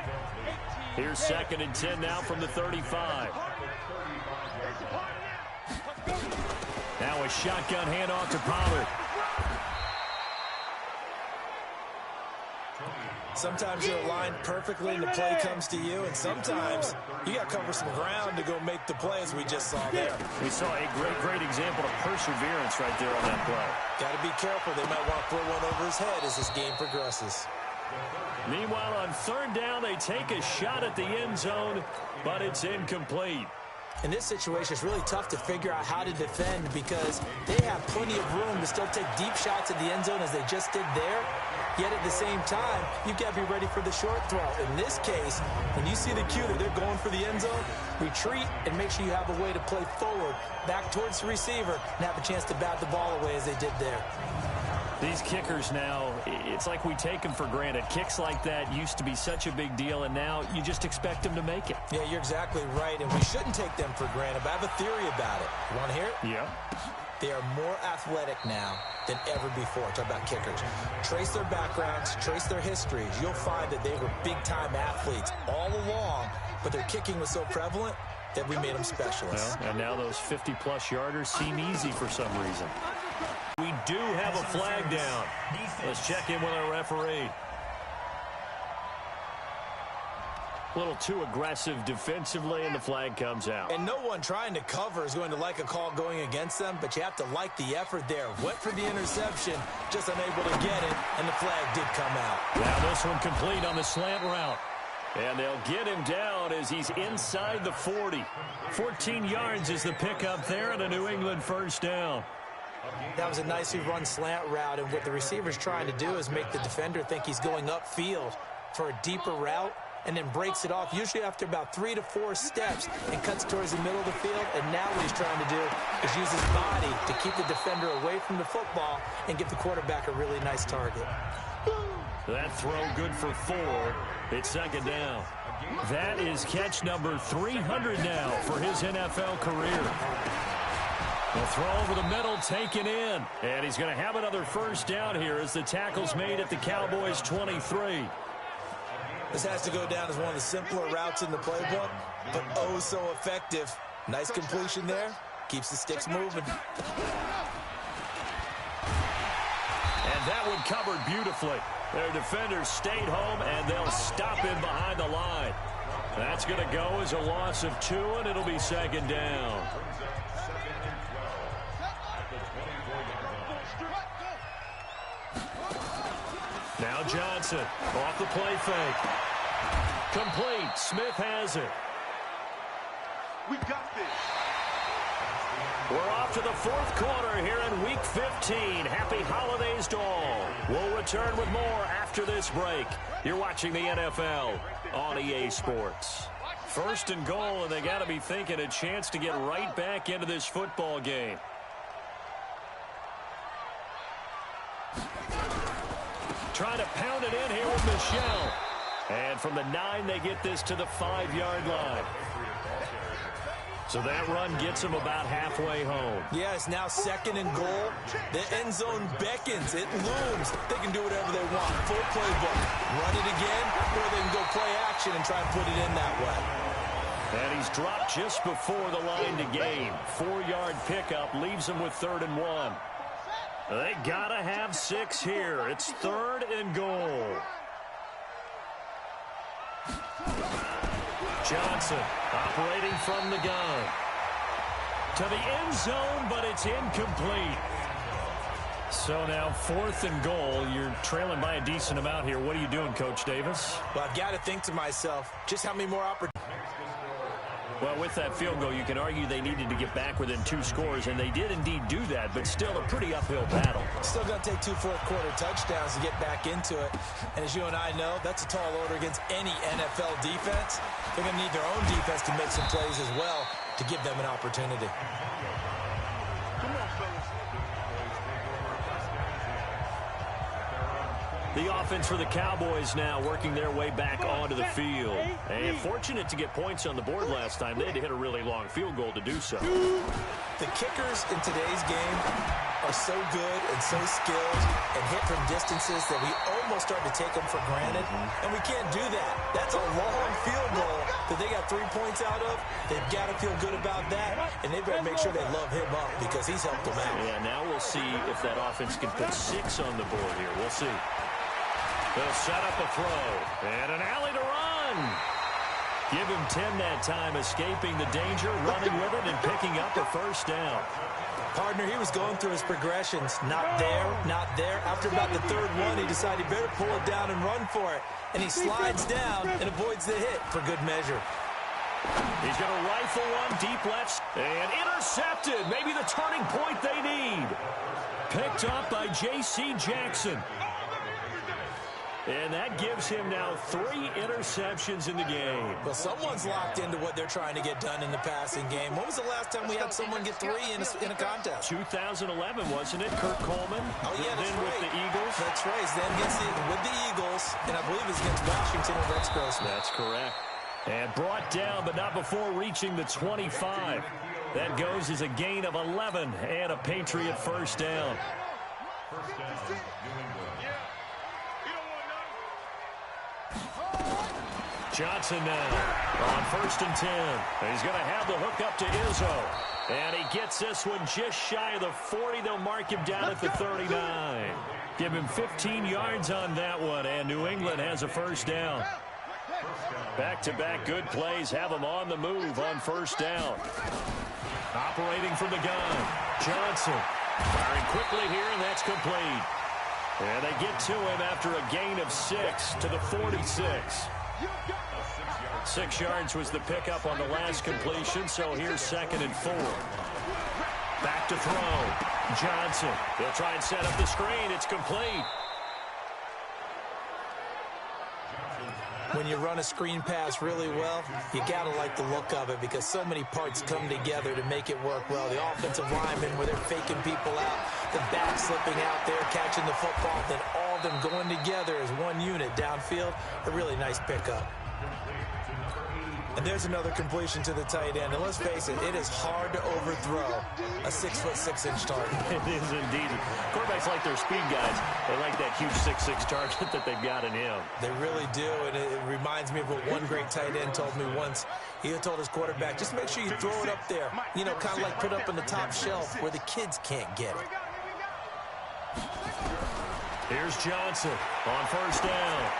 [SPEAKER 2] Here's 2nd and 10 now from the 35. Now a shotgun handoff to Pollard.
[SPEAKER 3] Sometimes you're aligned perfectly and the play comes to you, and sometimes you got to cover some ground to go make the play, as we just saw there.
[SPEAKER 2] We saw a great example of perseverance right there on that play.
[SPEAKER 3] Got to be careful. They might want to throw one over his head as this game progresses.
[SPEAKER 2] Meanwhile, on 3rd down, they take a shot at the end zone, but it's incomplete.
[SPEAKER 3] In this situation, it's really tough to figure out how to defend because they have plenty of room to still take deep shots at the end zone as they just did there. Yet at the same time, you've got to be ready for the short throw. In this case, when you see the cue that they're going for the end zone, retreat and make sure you have a way to play forward, back towards the receiver, and have a chance to bat the ball away as they did there.
[SPEAKER 2] These kickers now, it's like we take them for granted. Kicks like that used to be such a big deal, and now you just expect them to make it.
[SPEAKER 3] Yeah, you're exactly right, and we shouldn't take them for granted, but I have a theory about it. You want to hear it?
[SPEAKER 2] Yeah.
[SPEAKER 3] They are more athletic now than ever before. Talk about kickers. Trace their backgrounds, trace their histories. You'll find that they were big-time athletes all along, but their kicking was so prevalent that we made them specialists.
[SPEAKER 2] Well, and now those 50-plus yarders seem easy for some reason. We do have a flag down. Let's check in with our referee. A little too aggressive defensively, and the flag comes out.
[SPEAKER 3] And no one trying to cover is going to like a call going against them, but you have to like the effort there. Went for the interception, just unable to get it, and the flag did come out.
[SPEAKER 2] Now this one complete on the slant route. And they'll get him down as he's inside the 40. 14 yards is the pickup there, and a New England 1st down.
[SPEAKER 3] That was a nicely run slant route, and what the receiver's trying to do is make the defender think he's going upfield for a deeper route, and then breaks it off, usually after about 3 to 4 steps, and cuts towards the middle of the field. And now what he's trying to do is use his body to keep the defender away from the football and give the quarterback a really nice target.
[SPEAKER 2] That throw good for 4. It's 2nd down. That is catch number 300 now for his NFL career. The throw over the middle, taken in. And he's going to have another 1st down here as the tackle's made at the Cowboys' 23.
[SPEAKER 3] This has to go down as one of the simpler routes in the playbook, but oh so effective. Nice completion there. Keeps the sticks moving.
[SPEAKER 2] And that one covered beautifully. Their defenders stayed home, and they'll stop him behind the line. That's going to go as a loss of 2, and it'll be 2nd down. Now Johnson off the play fake. Complete. Smith has it.
[SPEAKER 4] We got this.
[SPEAKER 2] We're off to the 4th quarter here in Week 15. Happy holidays to all. We'll return with more after this break. You're watching the NFL on EA Sports. 1st and goal, and they got to be thinking a chance to get right back into this football game. Trying to pound it in here with Michel. And from the 9, they get this to the 5-yard line. So that run gets them about halfway home.
[SPEAKER 3] Yeah, it's now 2nd and goal. The end zone beckons. It looms. They can do whatever they want. Full playbook. Run it again, or they can go play action and try and put it in that way.
[SPEAKER 2] And he's dropped just before the line to gain. 4-yard pickup leaves them with 3rd and 1. They gotta have 6 here. It's 3rd and goal. Johnson operating from the gun. To the end zone, but it's incomplete. So now 4th and goal. You're trailing by a decent amount here. What are you doing, Coach Davis?
[SPEAKER 3] Well, I've got to think to myself, just how many more opportunities.
[SPEAKER 2] Well, with that field goal, you can argue they needed to get back within 2 scores, and they did indeed do that, but still a pretty uphill battle.
[SPEAKER 3] Still going to take 2 fourth-quarter touchdowns to get back into it. And as you and I know, that's a tall order against any NFL defense. They're going to need their own defense to make some plays as well to give them an opportunity.
[SPEAKER 4] Come on, fellas.
[SPEAKER 2] The offense for the Cowboys now working their way back onto the field. And fortunate to get points on the board last time. They had to hit a really long field goal to do so.
[SPEAKER 3] The kickers in today's game are so good and so skilled and hit from distances that we almost start to take them for granted. And we can't do that. That's a long field goal that they got 3 points out of. They've got to feel good about that. And they better make sure they love him up because he's helped them out.
[SPEAKER 2] Yeah, now we'll see if that offense can put 6 on the board here. We'll see. They'll set up a throw. And an alley to run. Give him 10 that time, escaping the danger, running with it, and picking up a first down.
[SPEAKER 3] Partner, he was going through his progressions. Not there, not there. After about the third one, he decided he better pull it down and run for it. And he slides down and avoids the hit for good measure.
[SPEAKER 2] He's going to rifle one deep left and intercepted. Maybe the turning point they need. Picked up by J.C. Jackson. And that gives him now 3 interceptions in the game.
[SPEAKER 3] Well, someone's locked into what they're trying to get done in the passing game. When was the last time we had someone get 3 in a contest?
[SPEAKER 2] 2011, wasn't it? Kurt Coleman.
[SPEAKER 3] Oh, yeah, that's
[SPEAKER 2] then
[SPEAKER 3] right.
[SPEAKER 2] with the Eagles.
[SPEAKER 3] That's right. Then with the Eagles, and I believe it's against Washington and Rex Grossman.
[SPEAKER 2] That's correct. And brought down, but not before reaching the 25. That goes as a gain of 11 and a Patriot first down. Johnson now on 1st and 10. He's going to have the hook up to Izzo. And he gets this one just shy of the 40. They'll mark him down at the 39. Give him 15 yards on that one, and New England has a first down. Back-to-back good plays have them on the move on first down. Operating from the gun, Johnson firing quickly here, and that's complete. And they get to him after a gain of 6 to the 46. 6 yards was the pickup on the last completion, so here's 2nd and 4. Back to throw. Johnson. They'll try and set up the screen. It's complete.
[SPEAKER 3] When you run a screen pass really well, you got to like the look of it because so many parts come together to make it work well. The offensive linemen, where they're faking people out, the back slipping out there, catching the football, then all of them going together as one unit downfield. A really nice pickup. And there's another completion to the tight end. And let's face it, it is hard to overthrow a 6'6" target.
[SPEAKER 2] It is indeed. Quarterbacks like their speed guys. They like that huge 6'6" target that they've got in him.
[SPEAKER 3] They really do, and it reminds me of what one great tight end told me once. He had told his quarterback, just make sure you throw it up there. You know, kind of like put up on the top shelf where the kids can't get it.
[SPEAKER 2] Here's Johnson on first down.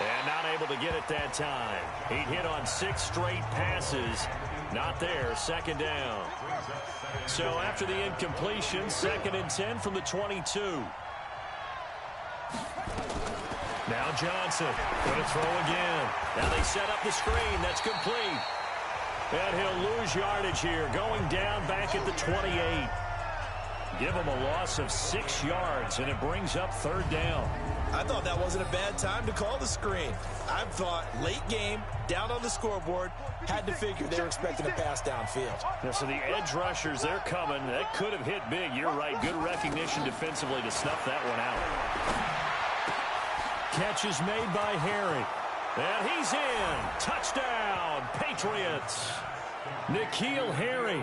[SPEAKER 2] And not able to get it that time. He hit on 6 straight passes. Not there. 2nd down. So after the incompletion, 2nd and 10 from the 22. Now Johnson going to throw again. Now they set up the screen. That's complete. And he'll lose yardage here. Going down back at the 28. Give him a loss of 6 yards, and it brings up 3rd down.
[SPEAKER 3] I thought that wasn't a bad time to call the screen. I thought late game, down on the scoreboard, had to figure they were expecting a pass downfield.
[SPEAKER 2] Yeah, so the edge rushers, they're coming. That could have hit big. You're right. Good recognition defensively to snuff that one out. Catch is made by Harry. And he's in. Touchdown, Patriots. N'Keal Harry,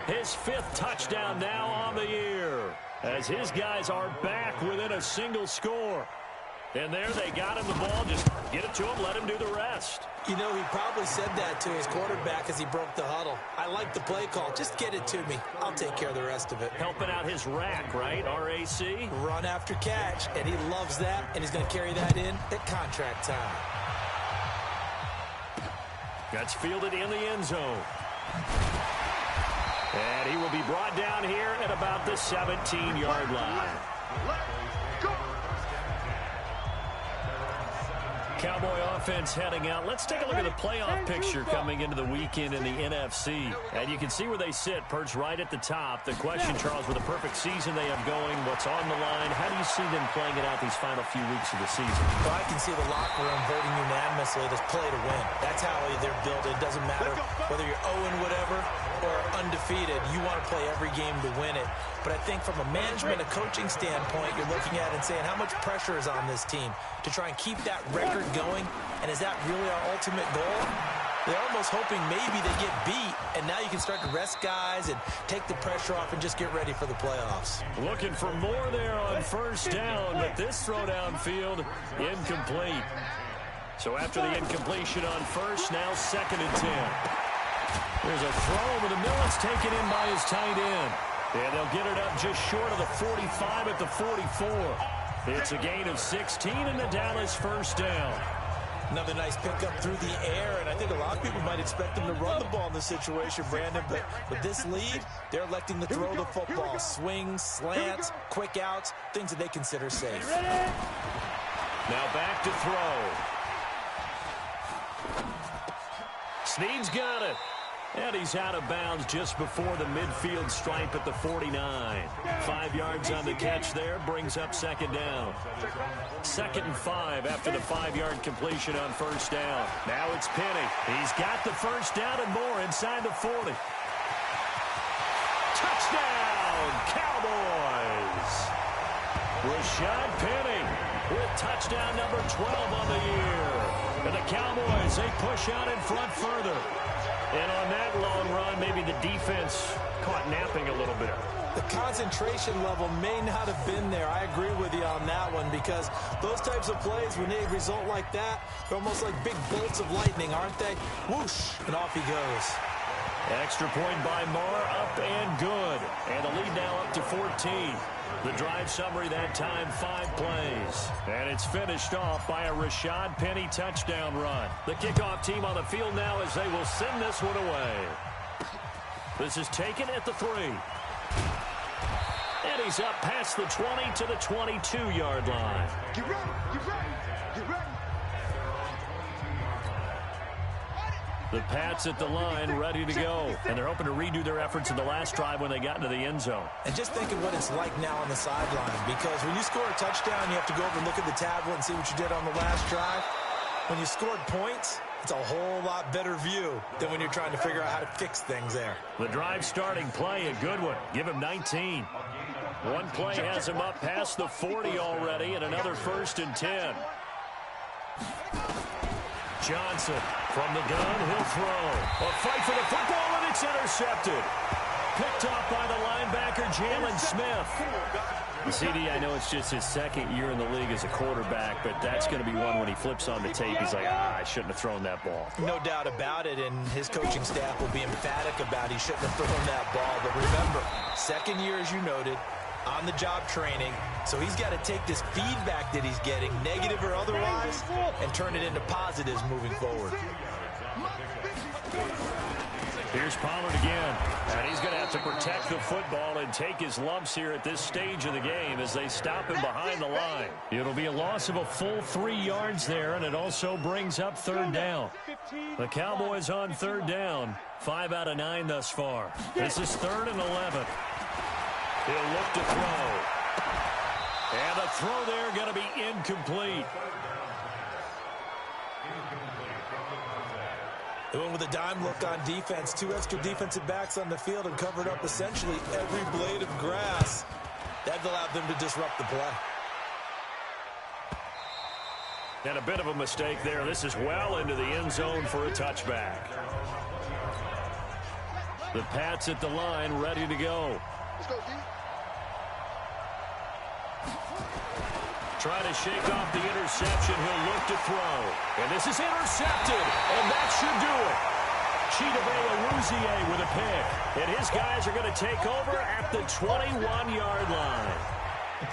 [SPEAKER 2] his 5th touchdown now on the year, as his guys are back within a single score. And there they got him the ball. Just get it to him, let him do the rest.
[SPEAKER 3] You know, he probably said that to his quarterback as he broke the huddle. I like the play call. Just get it to me. I'll take care of the rest of it.
[SPEAKER 2] Helping out his rack, right? RAC?
[SPEAKER 3] Run after catch, and he loves that, and he's going to carry that in at contract time.
[SPEAKER 2] That's fielded in the end zone. And he will be brought down here at about the 17-yard line. Cowboy offense heading out. Let's take a look at the playoff picture coming into the weekend in the NFC. And you can see where they sit, perched right at the top. The question, Charles, with a perfect season they have going, what's on the line, how do you see them playing it out these final few weeks of the season?
[SPEAKER 3] Well, I can see the locker room voting unanimously to play to win. That's how they're built. It doesn't matter whether you're 0 whatever or undefeated. You want to play every game to win it. But I think from a management and coaching standpoint, you're looking at it and saying how much pressure is on this team to try and keep that record going, and is that really our ultimate goal? They're almost hoping maybe they get beat, and now you can start to rest guys and take the pressure off and just get ready for the playoffs.
[SPEAKER 2] Looking for more there on first down, but this throw downfield incomplete. So after the incompletion on first, now 2nd and 10. There's a throw over the middle. It's taken in by his tight end. And they'll get it up just short of the 45 at the 44. It's a gain of 16 and the Dallas first down.
[SPEAKER 3] Another nice pickup through the air, and I think a lot of people might expect them to run the ball in this situation, Brandon, but with this lead, they're electing to throw the football. Swings, slants, quick outs, things that they consider safe.
[SPEAKER 2] Now back to throw. Snead's got it. And he's out of bounds just before the midfield stripe at the 49. 5 yards on the catch there, brings up 2nd down. 2nd and 5 after the 5-yard completion on first down. Now it's Penny. He's got the first down and more inside the 40. Touchdown, Cowboys! Rashad Penny with touchdown number 12 on the year. And the Cowboys, they push out in front further. And on that long run, maybe the defense caught napping a little bit.
[SPEAKER 3] The concentration level may not have been there. I agree with you on that one, because those types of plays, when they result like that, they're almost like big bolts of lightning, aren't they? Whoosh, and off he goes.
[SPEAKER 2] Extra point by Marr, up and good. And the lead now up to 14. The drive summary that time, 5 plays. And it's finished off by a Rashad Penny touchdown run. The kickoff team on the field now as they will send this one away. This is taken at the 3. And he's up past the 20 to the 22-yard line.
[SPEAKER 4] Get ready, get ready, get ready.
[SPEAKER 2] The Pats at the line, ready to go. And they're hoping to redo their efforts in the last drive when they got into the end zone.
[SPEAKER 3] And just think of what it's like now on the sideline, because when you score a touchdown, you have to go over and look at the tablet and see what you did on the last drive. When you scored points, it's a whole lot better view than when you're trying to figure out how to fix things there.
[SPEAKER 2] The drive starting play, a good one. Give him 19. One play has him up past the 40 already, and another 1st and 10. Johnson from the gun, he'll throw. A fight for the football, and it's intercepted. Picked off by the linebacker, Jalen Smith. The CD, I know it's just his 2nd year in the league as a quarterback, but that's going to be one when he flips on the tape. He's like, I shouldn't have thrown that ball.
[SPEAKER 3] No doubt about it, and his coaching staff will be emphatic about he shouldn't have thrown that ball. But remember, 2nd year, as you noted, on-the-job training. So he's got to take this feedback that he's getting, negative or otherwise, and turn it into positives moving forward.
[SPEAKER 2] Here's Pollard again, and he's going to have to protect the football and take his lumps here at this stage of the game as they stop him behind the line. It'll be a loss of a full 3 yards there, and it also brings up 3rd down. The Cowboys on 3rd down, 5 out of 9 thus far. This is 3rd and 11. He'll look to throw. And the throw there going to be incomplete.
[SPEAKER 3] They went with a dime look on defense. 2 extra defensive backs on the field and covered up essentially every blade of grass. That allowed them to disrupt the play.
[SPEAKER 2] And a bit of a mistake there. This is well into the end zone for a touchback. The Pats at the line, ready to go.
[SPEAKER 4] Let's go, D.
[SPEAKER 2] Try to shake off the interception. He'll look to throw. And this is intercepted. And that should do it. Chidobe Awuzie with a pick. And his guys are going to take over at the 21-yard line.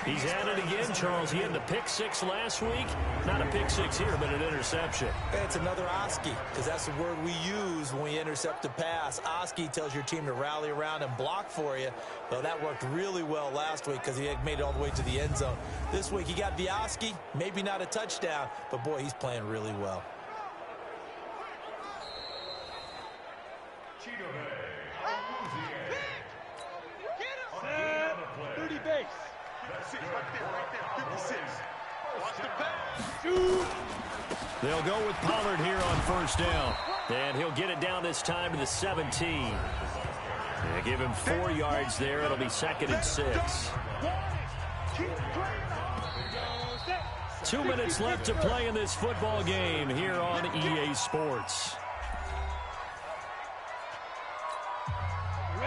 [SPEAKER 2] He's at it again, Charles. He had the pick six last week. Not a pick six here, but an interception.
[SPEAKER 3] It's another Oski, because that's the word we use when we intercept a pass. Oski tells your team to rally around and block for you. Well, that worked really well last week because he had made it all the way to the end zone. This week he got the Oski, maybe not a touchdown, but boy, he's playing really well.
[SPEAKER 4] Dirty base. That's it, right there, 56. Watch the pass. Shoot.
[SPEAKER 2] They'll go with Pollard here on first down. And he'll get it down this time to the 17. They give him 4 yards there. It'll be 2nd and 6. 2 minutes left to play in this football game here on EA Sports.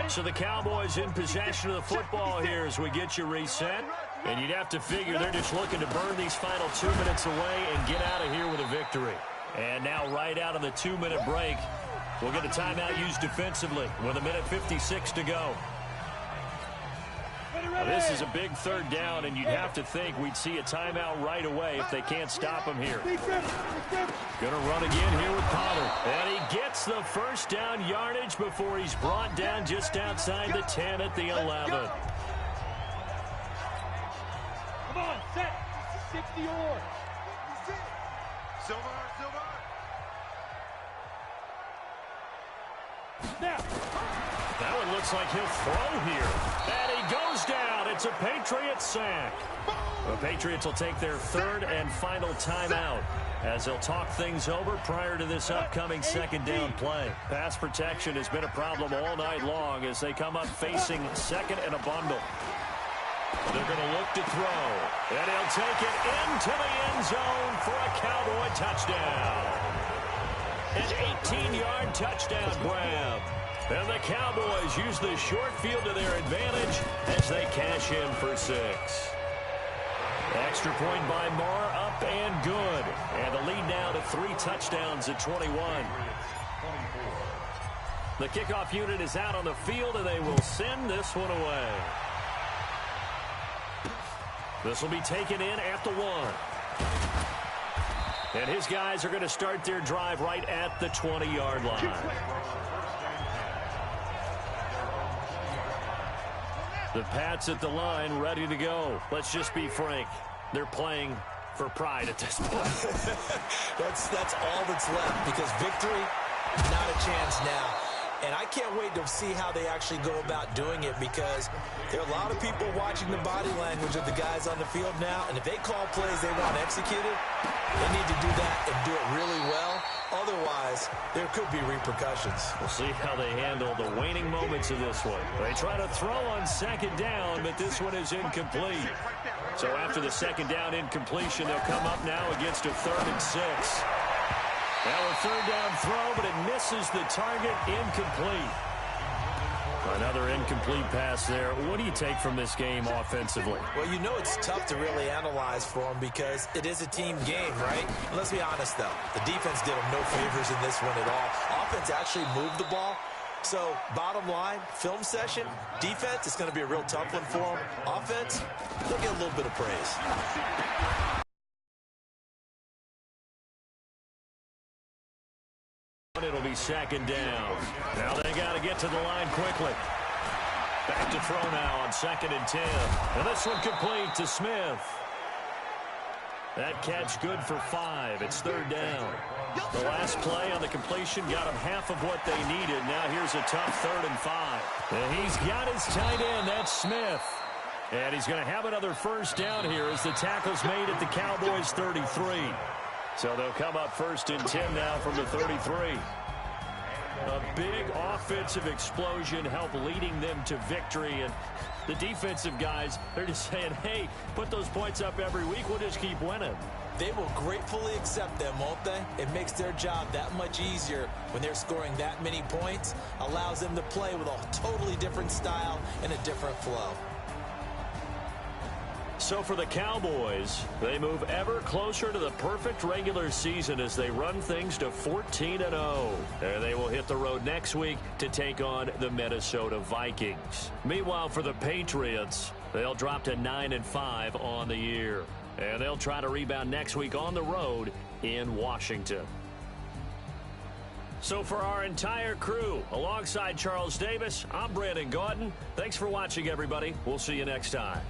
[SPEAKER 2] So the Cowboys in possession of the football here as we get you reset. And you'd have to figure they're just looking to burn these final 2 minutes away and get out of here with a victory. And now right out of the 2-minute break, we'll get a timeout used defensively with 1:56 to go. Now, this is a big 3rd down, and you'd have to think we'd see a timeout right away if they can't stop him here. Going to run again here with Pollard. And he gets the first down yardage before he's brought down just outside the 10 at the 11.
[SPEAKER 4] Come on, set. 60 or. Silver. Snap.
[SPEAKER 2] That one looks like he'll throw here. And he goes down. It's a Patriots sack. The Patriots will take their 3rd and final timeout as they'll talk things over prior to this upcoming 2nd down play. Pass protection has been a problem all night long as they come up facing 2nd and a bundle. They're going to look to throw. And he'll take it into the end zone for a Cowboy touchdown. An 18-yard touchdown grab. And the Cowboys use the short field to their advantage as they cash in for 6. Extra point by Marr, up and good. And the lead now to 3 touchdowns at 21. The kickoff unit is out on the field, and they will send this one away. This will be taken in at the 1. And his guys are going to start their drive right at the 20-yard line. The Pats at the line, ready to go. Let's just be frank. They're playing for pride at this point.
[SPEAKER 3] That's all that's left because victory, not a chance now. And I can't wait to see how they actually go about doing it because there are a lot of people watching the body language of the guys on the field now. And if they call plays they want executed, they need to do that and do it really well. Otherwise, there could be repercussions.
[SPEAKER 2] We'll see how they handle the waning moments of this one. They try to throw on 2nd down, but this one is incomplete. So after the 2nd down incompletion, they'll come up now against a 3rd and 6. Now a 3rd down throw, but it misses the target, incomplete. Another incomplete pass there. What do you take from this game offensively?
[SPEAKER 3] Well, you know it's tough to really analyze for them because it is a team game, right? Let's be honest, though. The defense did them no favors in this one at all. Offense actually moved the ball. So, bottom line, film session, defense, it's going to be a real tough one for them. Offense, they'll get a little bit of praise.
[SPEAKER 2] It'll be 2nd down. Now they got to get to the line quickly. Back to throw now on 2nd and 10. And this one complete to Smith. That catch good for 5. It's 3rd down. The last play on the completion got him half of what they needed. Now here's a tough 3rd and 5. And he's got his tight end. That's Smith. And he's going to have another first down here as the tackle's made at the Cowboys 33. So they'll come up 1st and 10 now from the 33. A big offensive explosion helped leading them to victory. And the defensive guys, they're just saying, hey, put those points up every week. We'll just keep winning.
[SPEAKER 3] They will gratefully accept them, won't they? It makes their job that much easier when they're scoring that many points. Allows them to play with a totally different style and a different flow.
[SPEAKER 2] So for the Cowboys, they move ever closer to the perfect regular season as they run things to 14-0. And they will hit the road next week to take on the Minnesota Vikings. Meanwhile, for the Patriots, They'll drop to 9-5 on the year. And they'll try to rebound next week on the road in Washington. So for our entire crew, alongside Charles Davis, I'm Brandon Gaudin. Thanks for watching, everybody. We'll see you next time.